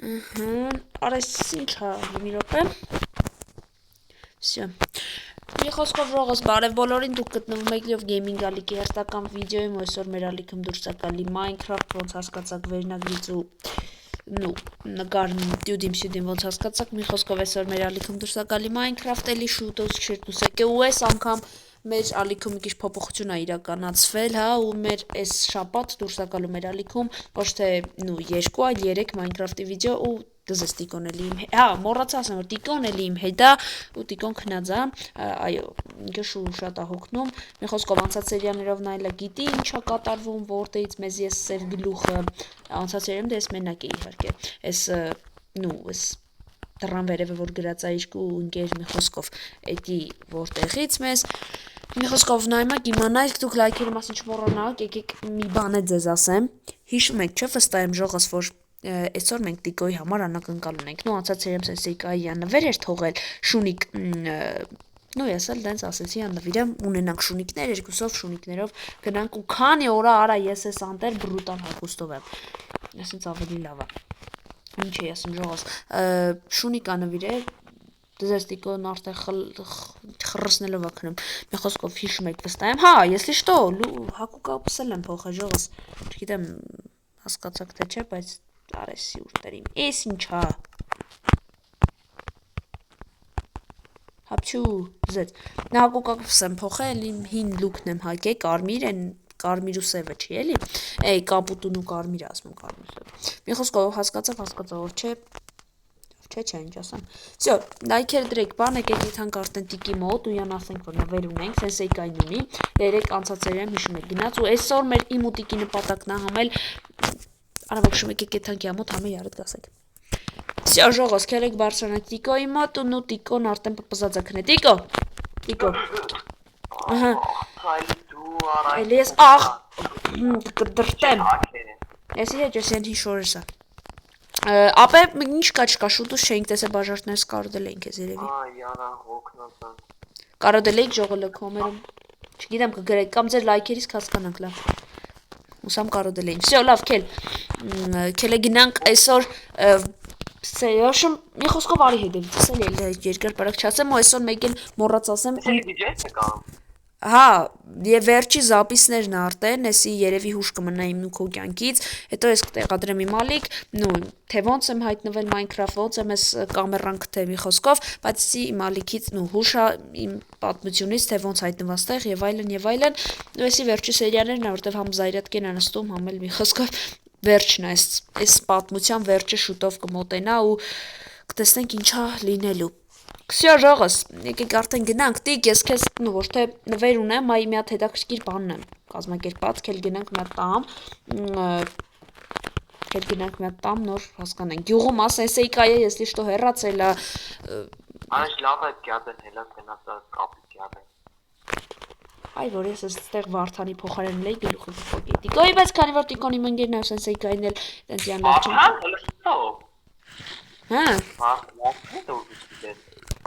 Արես ինչ է, մի րոպե։ Всё։ Մի խոսքով ժողոս բարև բոլորին, դուք գտնվում եք Լիով Գեյմինգ ալիքի հերթական վիդեոյում, այսօր մեր ալիքում դուրս է գալի Minecraft, ոնց հասկացաք վերնագրից ու նկարն տյուդիմ սյուդիմ ոնց հասկացաք, մի խոսքով այսօր մեր ալիքում դուրս է գալի Minecraft, էլի շուտով չերտուսեք է ու այս անգամ մեր ալիքում մի քիչ փոփոխություն է իրականացվել, հա, ու մեր այս շաբաթ դուրս է գալու մեր ալիքում ոչ թե 2, այլ 3 Minecraft-ի վիդեո ու դզես Տիկոն էլի իմ հա, մոռացա ասեմ, որ Տիկոն էլի իմ հետ է ու Տիկոն քնած է, այո, ինքը շատ է հոգնում, մի խոսքով անցած սերիաներով նայելը գիտի ինչ է կատարվում, որտեղից մեզ ես սեր գլուխը, անցած սերիայում դե ես մենակ էի իհարկե, այս դռան վերևը որ գրած է իշխու ընկեր մի խոսքով, էդի որտեղից մեզ մի խոսքով նայում եք իմանայք դուք լայքերի մասին չմոռանաք, եկեք մի բան է ձեզ ասեմ, հիշում եք չէ վստահ եմ ժողոս որ այսօր մենք Տիկոյի համար անակնկալ ունենք, անցած սերիայում Սենսեյկայի նվեր էր թողել, շունիկ ես էլ դենց ասեցի նվիրեմ ունենանք շունիկներ, երկուսով շունիկներով գնանք ու քանի օրա արա ես ես անտեր բրուտալ հագուստով եմ, այսինքն ավելի լավ է, ինչ է ասում ժողոս, շունիկա նվիրել դες Տիկոն արդեն խռսնելով է քնում, մի խոսքով հիշում եք վստահ եմ, հա, если что, հակուկապսել եմ փոխը ժողոս, չգիտեմ հասկացաք թե չէ, բայց արեսի ուրտերիմ, էս ինչա հապչու զեց, նա հակուկապս եմ փոխել, իմ հին լուքն եմ հակե, կարմիր են, կարմիր ու սևը չի էլի, էй կապուտուն ու կարմիր ասում կարմիր սև, մի խոսքով հասկացավ, որ չէ, ինչ ասեմ, всё, լայքեր դրեք, բան եկեք իթանք արդեն Տիկի մոտ ու յան ասենք, որ նվեր ունենք, Սենսեյկային ունի, 3 անցած սերիայում հիշում եք գնաց ու այսօր մեր իմ ու Տիկի նպատակն է համել, արավոքշում եկեք իթանք յա մոտ համե յարդ գասեք, всё, ժողոս, կերեք բարձրանաք Տիկոյի մոտ ու նու Տիկոն արդեն պպզածա քնե, Տիկո, ահա, այլ ես, կդրտեմ, եսի հետ ես յան հիշորես է, ապե ինչ կա չկա շուտուս չէինք տեսե բաժարդներս կարոդել էինք ես երևի կարոդել էինք ժողոլը կոմերում չգիտեմ կգրեք կամ ձեր լայքերից կհասկանանք լավ ուսամ կարոդել էինք всё լավ քել գնանք այսօր սերիաշում մի խոսքով արի հետևից էլի երկար բարակ չասեմ ու այսօր մեկ էլ մոռաց ասեմ հա եւ վերջի զապիսներն արդեն էսի երևի հուշ կմնա իմ ու քո կյանքից հետո ես կտեղադրեմ իմ ալիք թե ոնց եմ հայտնվել Minecraft ոնց եմ ես կամերան գտել մի խոսքով բայց իմ ալիքից հուշա իմ պատմությունից թե ոնց հայտնված տեղ եւ այլն ու էսի վերջի սերիաներն ա որտեվ համ Զայրատկեն անստում համ էլ մի խոսքով վերջն է այս պատմության վերջը շուտով կմոտենա ու կտեսնենք ինչա լինելու Всё, ժողոս, եկեք արդեն գնանք, Տիկ, ես քեզ ոչ թե նվեր ունեմ, այ մի հատ հետաքրքիր բանն եմ կազմակերպած, քել գնանք մի հատ տամ, նոր հասկանանք, գյուղում Սենսեյկայը, если что, հեռացել է Անես լավ է գյադեն, հելա գնացա կապի գյադեն Այ որ ես այստեղ Վարդանի փոխարեն լեի գլուխը կփոկի Տիկոյի բայց քանի որ Տիկոն իմ ընկերն է Սենսեյկային էլ տենց յան լավ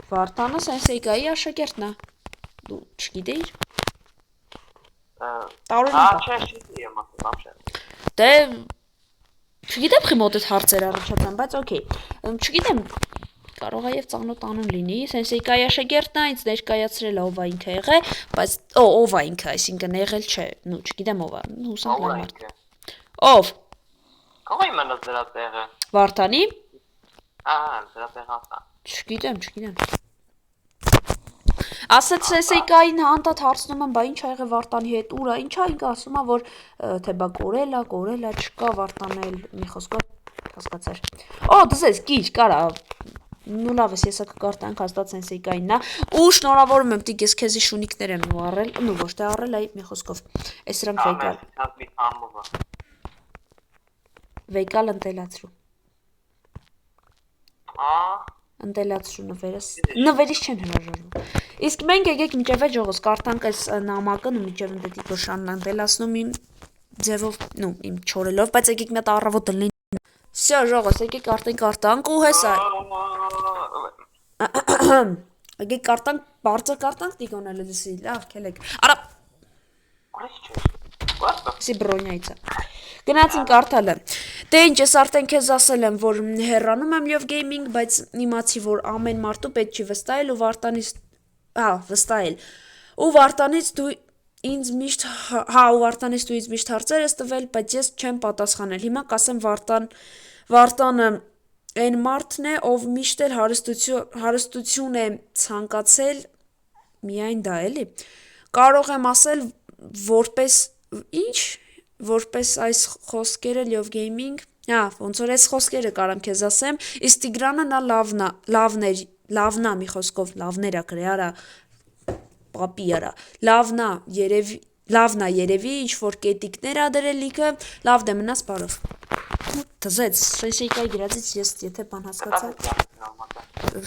Վարդանը Սենսեյկայի աշակերտն է դու չգիտեիր Դե չգիտեմ խի մոտդ հարցեր առաջացան, բայց օքեյ չգիտեմ կարող է եւ ծանոթ անուն լինի Սենսեյկայի աշակերտն է, ինձ ներկայացրել ով է ինքը եղել, բայց ով է ինքը, այսինքն եղել չէ, չգիտեմ ով է, հուսամ լավ մարդ Ով Կողի իմանաս դրա տեղը Վարդանի դրա տեղը Չգիտեմ Ասեց Սենսեյկային հանդատ հարցնում եմ, բա ինչ ա եղել Վարդանի հետ, ուր է, ինչա ինքը ասում է, որ թե բա կորել է, չկա Վարդանը էլ մի խոսքով հասկացար։ Դզես գիր, կարա։ Լավ ես եսա կկարտանք հաստատ Սենսեյկայինն է։ Ու շնորհավորում եմ Տիկ, ես քեզի շունիկներ եմ առել, ոչ թե առել, այ մի խոսքով։ Այս սրանք վեկալ ընտելացրու։ Ընտելացրու նվերից չեն հրաժարվում Իսկ մենք եկեք միջև է ժողոս կարտանք այս նամակն ու միջև ընդ Տիկո շանն ընտելացնում իմ ձևով, իմ չորելով, բայց եկեք մի հատ առավոտ դլին Всё ժողոս, եկեք արդեն կարտանք ու հեսա Եկեք կարտանք, բարձր կարտանք Տիկոն էլ դսի, լավ, քելեք Արա Սի բրոնյայից է։ Գնացինք կարդալը։ Դե ինչ, ես արդեն քեզ ասել եմ, որ հեռանում եմ Love Gaming, բայց իմացի, որ ամեն մարդու պետք չի վստահել ու Վարդանից, վստահել։ Ու Վարդանից դու ինձ միշտ, ու Վարդանից դու ինձ միշտ հարցեր ես տվել, բայց ես չեմ պատասխանել։ Հիմա կասեմ Վարդանը այն մարդն է, ով միշտ էլ հարստություն է ցանկացել, միայն դա էլի։ Կարող եմ ասել, որպես ինչ, որպես այս խոսքերը Love Gaming, ոնց որ այս խոսքերը կարամ քեզ ասեմ, իսկ Տիգրանը նա լավնա մի խոսքով, լավներա գրե, արա, պապի արա, լավնա երևի, ինչ որ կետիկներ ա դրել լիքը, լավ դե մնաս բարով։ Դզեց, շեյկայի գրածից ես եթե բան հասկացա,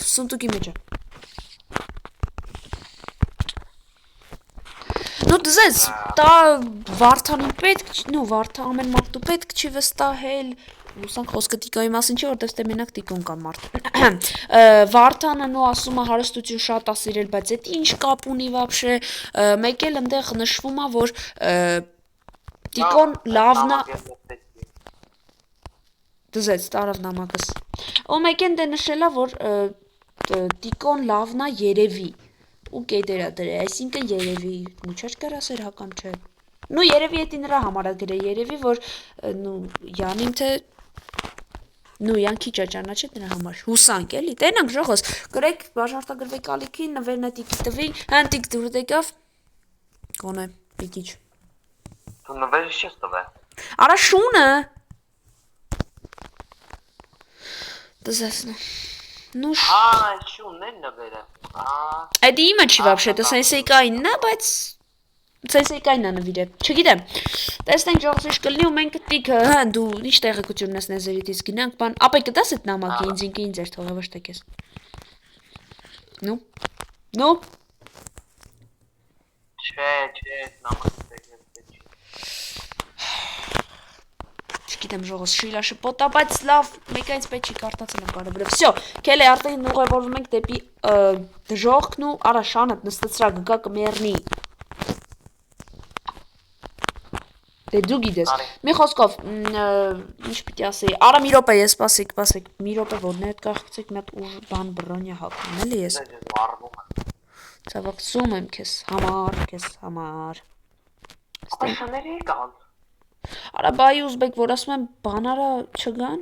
սունտուկի մեջ է։ Ну դզեց, դա Վարդանին պետք, ամեն մարդու պետք չի վստահել, ուսանք խոսքը Տիկոյի մասին չի, որտեվ ստե մենակ Տիկոն կա մարդ։ Վարդանը նո ասում է հարստություն շատ ա սիրել, բայց այդ ինչ կապ ունի вообще, մեկ էլ այնտեղ նշվում է, որ Տիկոն լավն է, դզեց, տարավ նամակս։ Ու մեկ էլ դե նշել է, որ Տիկոն լավն է երևի։ Ու կետերա դրե, այսինքն երևի, չէր կրասեր հական չէ։ Ну երևի էտի նրա համար է գրե, երևի որ Յանին թե Յան քիչ է ճանաչել նրա համար։ Հուսանք էլի։ Տենանք ժողոս, գրեք բաժարտագրվեք ալիքին, նվերնատիկի տվի, հանդիկ դուր դեկավ։ Կոնե, պիկիչ։ Դու նվերը չես տվել։ Արա շունը։ Դզեսնա։ Ну շունն է նվերը։ Այդ իմը չի вообще, դա սենսեյկայինն է, բայց սենսեյկայինն է նվիրը։ Չգիտեմ։ Տեսնենք ժողովուրդ կլինի ու մենք տիկ, դու ինչ տեղեկություն ունես նեզերիտից գնանք, բան, ապա կտաս այդ նամակը ինձ էր թողա ոչ թե քեզ։ Ну։ Չէ, նամակը չի։ Չգիտեմ ժողովուրդ շիլա շփոտա, բայց լավ, մեկը ինձ պետք չի կարտացել եմ կարևորը։ Всё, քելե արդեն ուղևորվում ենք դեպի դժողքն ու արա շանդ նստծրա գա կմեռնի։ Դե դու գիտես։ Մի խոսքով, ինչ պիտի ասեի, արա մի րոպե ես սպասեք, մի րոպե որ ներկայացեք մի հատ ուժ բան բրոնյա հագնում էլի ես։ Ցավակցում եմ քեզ համար։ Ստեփաների կան։ Արա բայ ուզբեկ որ ասում եմ բանարա չգան։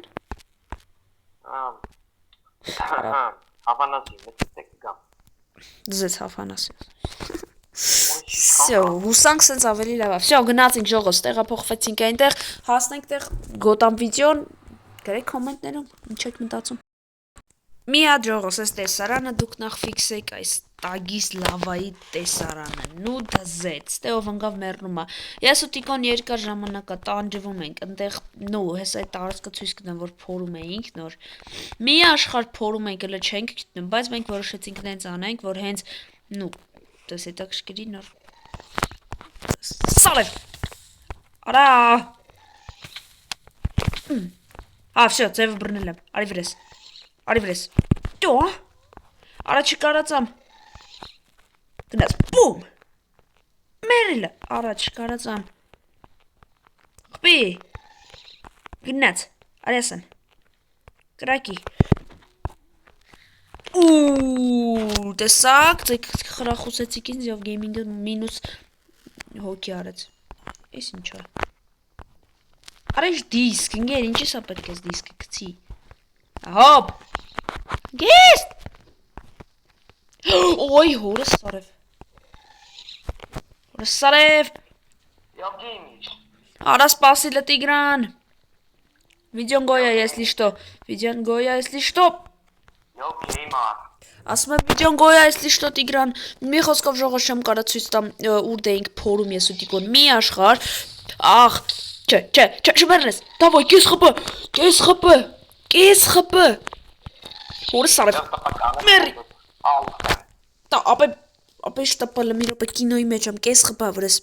Հավանասի մեծ գամ։ Ձեզ հավանասի։ Всё, հուսանք սենց ավելի լավ է։ Всё, գնացինք ժողոս, տեղափոխվեցինք այնտեղ, հասնենք տեղ գոտամ վիդեոն, գրեք կոմենտներում, ինչ եք մտածում։ Մի հատ ժողոս, այս տեսարանը դուք նախ ֆիքսեք այս տագիս լավայի տեսարանը, նու դզեց, տե ով ընկավ մեռնում է։ Ես ու Տիկոն երկար ժամանակ է տանջվում ենք, այնտեղ հես այդ տարածքը ցույց կտամ, որ փորում էինք նոր։ Մի աշխարհ փորում ենք, հələ չենք գտնում, բայց մենք որոշեցինք նենց անենք, որ հենց դες հետաքրքրի նոր Սարև Արա Всё, ձևը բռնել եմ, արի վրես Դո Արա չկարացամ Գնաց, բում Մերելը, արա չկարացամ Խպի Գնաց, արի ասեն Կրակի Ու տեսակ, ձեք խրախուսեցիք ինձ և գեյմինգը մինուս հոգի արեց Ես ինչ է Արա ինչ դիսկ, ինգեր, ինչ եսա պետք ես դիսկը կցի Հոպ Գեստ Ոյ, հորս սարև Եվ գեյմիչ Արա սպասիլը Տիգրան Վիդեոն գոյա, если что Ասում եմ վիդեոն գոյա, если что, Տիգրան, մի խոսքով ժողոս չեմ կարա ցույց տամ, ուր դե էինք փորում ես ու Տիկոն, մի աշխարհ, ախ, չէ, շմերնես, դավայ, կես խպը, հորս սարև, մերի, դա, ապե շտապալը մի ռոպե կինոյի մեջ եմ, կես խպը վրես,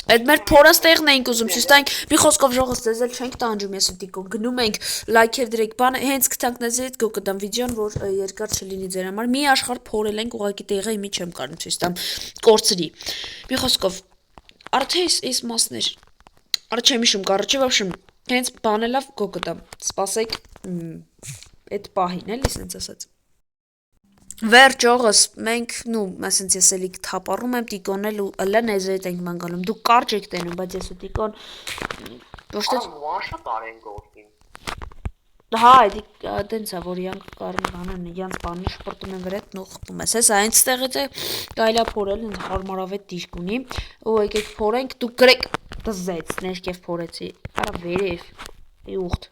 Այդ մեր փորած տեղն էինք ուզում, ցույց տանք, մի խոսքով ժողոս ձեզ էլ չենք տանջում ես ու Տիկոն, գնում ենք, լայքեր դրեք, բանը, հենց կտանք նեզերից գո կտամ վիդեոն, որ երկար չլինի ձեր համար, մի աշխարհ փորել ենք, ուղղակի տեղը իմի չեմ կարում ցույց տամ, կորցրի։ Մի խոսքով, Արդեն էս մասներ։ Արա չեմ հիշում, короче, в общем, հենց բանելավ գոկտա։ Սպասեք այդ պահին, էլի սենց ասած։ Վերջ օղս մենք, ասենց ես էլի թապառում եմ տիկոնել ու ըլը նեզերիտ ենք մանգալում։ Դու կարճ եք տենում, բայց ես ու տիկոն ոչ թե Մաշա տարեն գործին։ Հա, դենց է, որ իրանք կարողանան իրանք բանի շպրտում են վրա ու խփում ես։ Հեսա այնտեղից է կարելի փորել, հենց հարմարավետ դիրք ունի։ Ու եկեք փորենք, դու գրեք դզեց, ներքև փորեցի։ Արա վերև։ Ուղտ։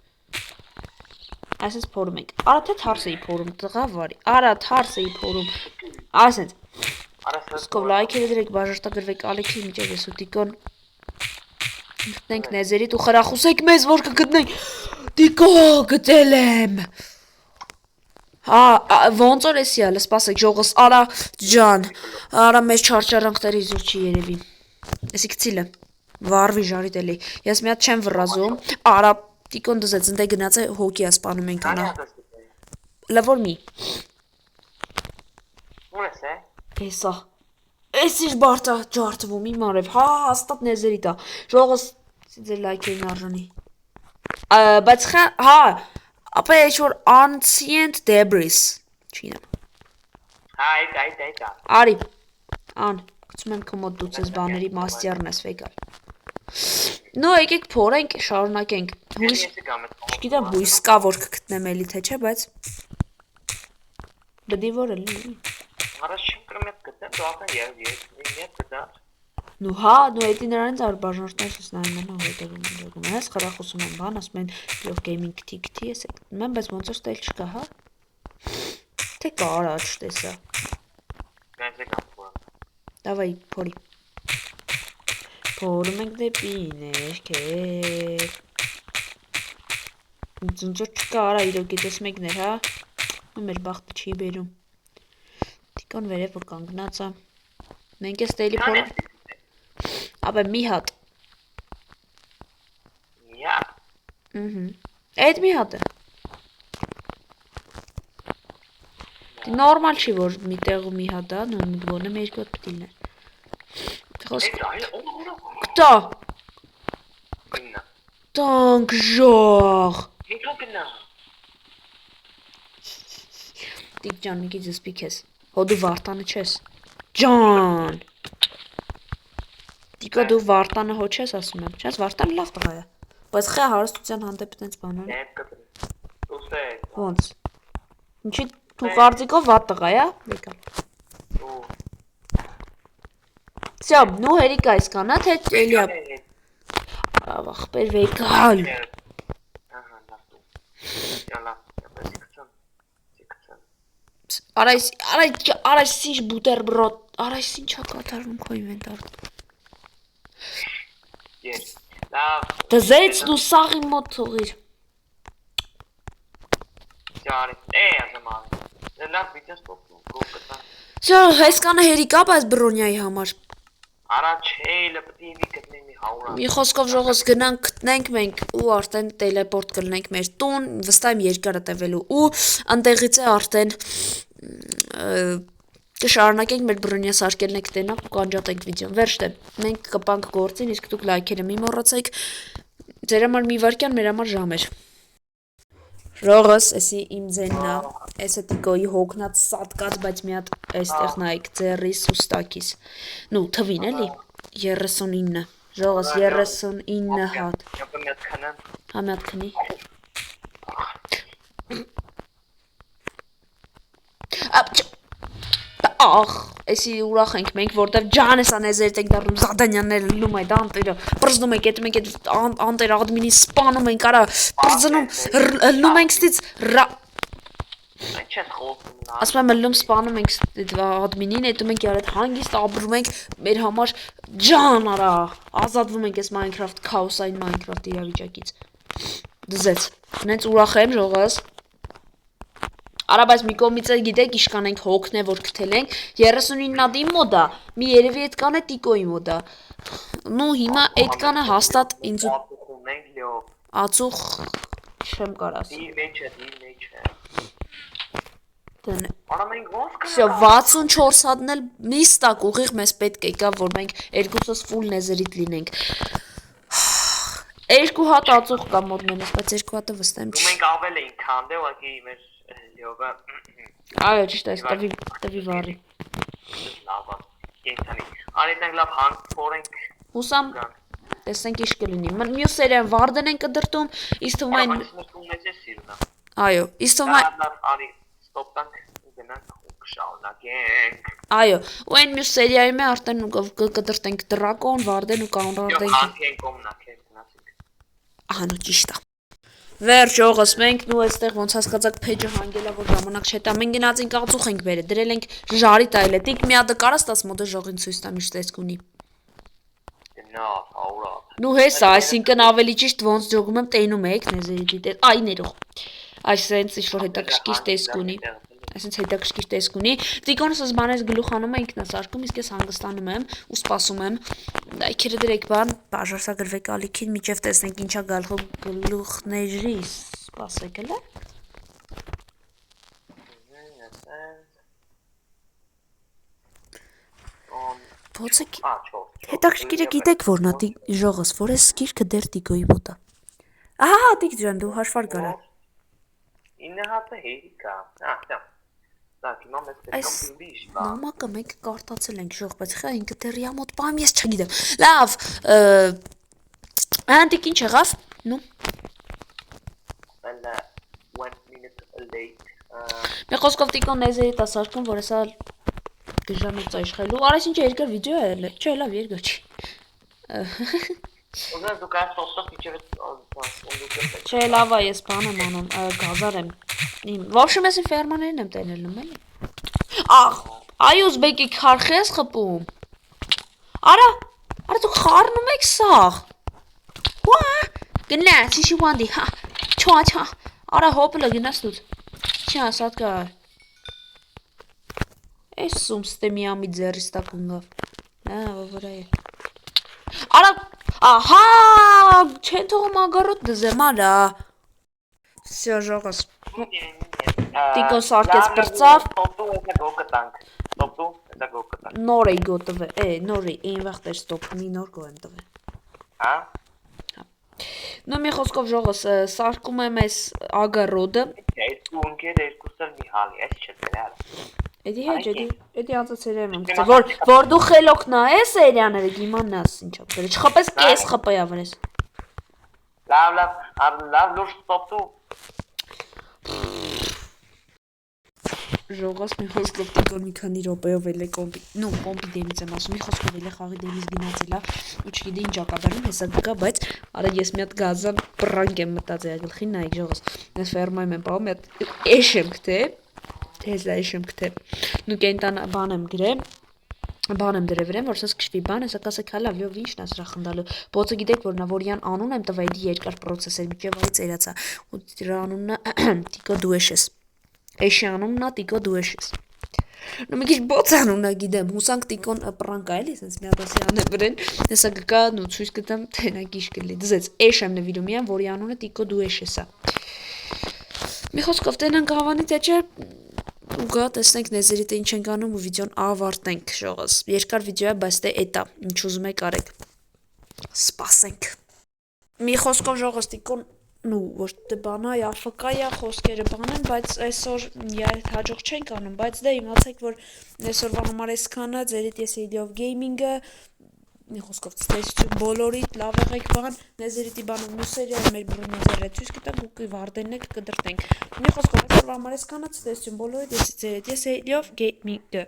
Այսպես փորում ենք։ Արա թե թարս էի փորում, տղա վարի։ Արա թարս էի փորում։ Այսպես։ Սկով լայքերը դրեք, բաժարտագրվեք Ալեքսի միջև ես ու տիկոն։ Գտնենք նեզերիտ ու խրախուսեք մեզ, որ կգտնենք։ Տիկո գտել եմ։ Հա, ոնց որ էսի ալը, սպասեք, ժողս, արա ջան, արա մեզ չարչարանքների զուր չի երևի։ Էսի կցիլը, վարվի ժարիտ էլի, ես մի հատ չեմ վռազում, արա տիկոն դզեց, ընտե գնաց է հոգի ասպանում ենք անա։ Լվոր մի։ Ուր ես է։ Էսա, էս իր բարտա ջարտվում իմ արև, հա, հաստատ նեզերիտ է, ժողս, ձեր լայքերին արժանի։ Բայց հա, ապա էչ որ ancient debris, չինեմ։ Հա, այդ։ Արի, գցում եմ կմոտ դուց ես բաների մաստյարն ես վեկալ։ Նո, եկեք փորենք, շարունակենք, հույս, չգիտեմ հույս կա, որ կգտնեմ էլի թե չէ, բայց բդի որ էլի։ Առաջ չեմ կրում ետ գտեմ, դու ական ետ գտած։ Նու հա, նու էտի նրանից ար բաժնորդներ ես նայում են հետևում իրոգում ես, խրախուսում են բան, ասում են լով գեյմինգ թի ես է գտնում եմ, բայց ոնց որ ստել չկա, հա։ Թե կա արա չտեսա։ Գայց է կամ փորը։ Դավայ, փորի։ Փորում ենք դեպի ներքև։ Ոնց որ չկա արա իրոք ես մեկներ, հա։ Մեր բախտը չի բերում։ Տիկոն վերև որ կանգնած է։ Մենք ես տեյլի փորը։ Ապա մի հատ։ Մի հատ։ Այդ մի հատ է։ Դի նորմալ չի որ մի տեղում մի հատ է, նույն գոնը մեր երկու հատ պիտի լիներ։ Խոսք։ Կտա։ Գնա։ Տանք ժող։ Հետո գնա։ Տիկ ջան, մի քիչ զսպիկ ես։ Հո դու վարտանը չես։ Ջան։ Տիկո դու վարտանը հո չես ասում եմ, չես վարտանը լավ տղա է, բայց խե հարստության հանդեպ տենց բանան։ Դեպ կտրի, ուսե։ Ոնց։ Ինչի դու կարծիքով վատ տղա է, եկալ։ Всё, ну հերիք այսքան, թե էլիա։ Ավ ախպեր վեկալ։ Ահա, լավ դու։ Յալա, Արա սիշ բուտերբրոդ, արա ինչա կատարվում քո ինվենտարը։ Yes. Լավ։ Դզեց դու սաղի մոտ թողիր։ Ճարի, ազաման։ Լավ վիդեոս կոպկտա։ Всё, այսքանը հերիք է, բայց բրոնյայի համար։ Առաջ հեյլը պիտի մի գտնենք մի հաուրա։ Մի խոսքով ժողոս գնանք գտնենք մենք ու արդեն տելեպորտ կլինենք մեր տուն, վստահ եմ երկար է տևելու ու անտեղից է արդեն կշարունակենք մեր բրոնյա սարքելն եք տենակ ու կանջատենք վիդեոն։ Վերջ դե, մենք կպանք գործին, իսկ դուք լայքերը մի մոռացեք։ Ձեր համար մի վարքյան, մեր համար ժամ էր։ Ռողս, էսի իմ ձեննա, էսը տիկոյի հոգնած սատկած, բայց մի հատ այստեղ նայեք, ձեռիս ու ստակիս։ Նու, թվին էլի, 39, ժողս 39 հատ։ Չապը մի հատ քնեմ։ Հա մի հատ քնի։ Ախ, էսի ուրախ ենք մենք, որտեվ ջանես անեզերտ ենք դառնում զադանյանները լնում այդ անտերը, պրզնում ենք այդ մենք այդ անտեր ադմինին սպանում ենք, արա, պրզնում, լնում ենք ստից, Չես խոսում։ ասում եմ լնում սպանում ենք ադմինին, հետո մենք իրար հետ հանգիստ ապրում ենք, մեր համար ջան արա, ազատվում ենք այս Minecraft քաոսային Minecraft իրավիճակից։ Դզեց, նենց ուրախ եմ ժողս։ Արա բայց մի կողմից էլ գիտեք իշքան ենք հոգն է որ գտել ենք 39-ն իմ մոտ է մի երևի այդ կանը տիկոյի մոտ է նու հիմա այդ կանը հաստատ ինձ ածուխ չեմ կարաս Դի մեջ է Արա մենք ոնց Всё 64 հատն էլ միստակ ուղիղ մեզ պետք է գա, որ մենք երկուսս full նեզերիտ լինենք։ Երկու հատ ածուխ կա մոտ մենս, բայց երկու հատը վստահ եմ Ու մենք ավել էինք քանդե, ուղղակի մեր լյովը Այո, ճիշտ է, տվի վարի։ լավ է։ Կենցանի։ Արեցնենք լավ հանք փորենք։ Հուսամ տեսնենք ինչ կլինի։ Մյուս սերիան Վարդեն են կդրտում, իսկ թվում է Այո, իսկ թվում է Արի ստոպ տանք գնանք ու կշարունակենք։ Այո, ու այն մյուս սերիայում է արդեն կդրտենք Դրակոն, Վարդեն ու կանրարտենք։ Հանքենք կոմնակենք գնացինք։ Ահա նո ճիշտ է։ Վերջ օղս մենք նու այստեղ ոնց հասկացաք փեջը հանգելա որ ժամանակ չէ տա մենք գնացինք ածուխ ենք բերել դրել ենք ժարի տայլետիկ մի հատ կարաս տաս մոդը ժողին ցույց տամ ինչ տեսք ունի Նա աուրա Նու հեսա այսինքն ավելի ճիշտ ոնց ժողում եմ տենում եք նեզերիտի տեր այ ներող այսինքն ինչ որ հետաքրքիր տեսք ունի Այսինքն հետաքրքիր տեսք ունի Տիկոնս բանես գլուխանում է ինքնասարկում իսկ ես հանգստանում եմ ու սպասում եմ դայքերը դրեք բան բաժարսագրվեք ալիքին միջև տեսնենք ինչա գլուխների սպասեք հələ Ոցեք հետաքրքիրը գիտեք որ նա ժողս որ է սկիրքը դեր տիկոյի մոտ է Ահա տիկ ջան դու հաշվար գարա 9 հատը հերիկա Так, հիմա մեզ պետք է բիշ բա։ Նամակը մենք կարտացել ենք ժող, բայց խա ինքը դեռ մոտ բամ ես չգիտեմ։ Լավ, անտիկ ինչ եղավ։ Նու։ Well, 1 minute late. Մի խոսքով տիկոն նեզերի տասարկում, որ հեսա գժանոց աշխայլու։ Արես ինչ երկար վիդեո է ելել։ Չէ, լավ երկար չի։ Ուզում դու կայս ստոպ իջև Չէ, լավ է, ես բան եմ անում, գազար եմ։ В общем, ես ֆերմաներին եմ տեներնում, էլի։ Ախ, այ ուզբեկի քարխ ես խփում։ Արա դու խառնում եք սաղ։ Հա, գնաց, ինչի վանդի, հա։ Չա։ Արա հոպլը գնաց դու։ Չա, սատկա։ Էս սումստեմի ամի ձեռիս տակ ընգավ։ Հա, վրա է։ Արա Ահա, չեն թողում ագարոտ դզեմ, արա։ Всё, ժողս։ Տիկոն սարկեց պրծավ։ Ստոպտու էսա գոկը տանք։ Ստոպտու էսա գոկը տանք։ Նոր էի գոտվե, նոր էի, այն վաղտ էր ստոպնի նոր գո եմ տվե։ Հա։ Նո մի խոսքով ժողս սարկում եմ այս ագարոդը։ Այս ունկեր երկուսը մի հալի, այս չդրալ։ Էդի հեչ, էդի անցացերեմ եմ գցել, որ դու խելոք նայես սերիաները գիմանաս ինչա, չխպես կես խպայա վրես։ Լավ, լուր ստոպտու։ Ժողոս մի խոսքով տիկոն մի քանի րոպեով էլ է կոմպի դեմից եմ ասում, մի խոսքով էլ է խաղի դեմից գնացել է, ու չգիտի ինչ ակադարում հեսա կգա, բայց արա ես մի հատ գազան պրանկ եմ մտած է գլխին նայեք ժողոս, ես ֆերմայում եմ պահում, մի հատ էշ եմ գտե, թեզա էշ եմ գտե, նու կենտան բան եմ գրեմ, բան եմ դրել վրեմ, որ սաս կշվի բան, հեսա կասեք հալավ, յով ինչն է սրա խնդալու, բոցը գիտեք, որ նա որյան անուն եմ տվա, էդի երկար պրոցես էր, միջև այց երացա, ու դրա անունը տիկո դու ես ես, էշի անունն է տիկո դու ես նու մի քիչ բոց անունը գիտեմ, հուսանք տիկոն պրանկա էլի, սենց մի հատասի անե բրեն, հեսա կկա, նու ցույց կտամ, թենակ իշ կլի, դզեց, էշ եմ նվիրում իան, որի անունը տիկո դու ես եսա, մի խոսքով տենանք հավանի տեչը, ու գա տեսնենք նեզերիտը ինչ ենք անում ու վիդեոն ավարտենք ժողս, երկար վիդեո է, բայց դե էտա, ինչ ուզում եք արեք, սպասենք, մի խոսքով ժողս տիկոն նու ոչ դե բանա AFK-յա խոսքերը բանեն, բայց այսօր հաջող չենք անում, բայց դե իմացեք, որ այսօրվան համար այսքանը, ձերիդ ես Idea of Gaming-ը, մի խոսքով ցտեսություն բոլորիդ, լավ եղեք բան, նեզերիտի բանը մյուս սերիայում մեր բռնոզերը ցույց կտանք ու կվարդենն եք կդրտենք։ Մի խոսքով այսօրվան համար այսքանը, ցտեսություն բոլորիդ, ես ձերիդ ես Idea of Gaming-ը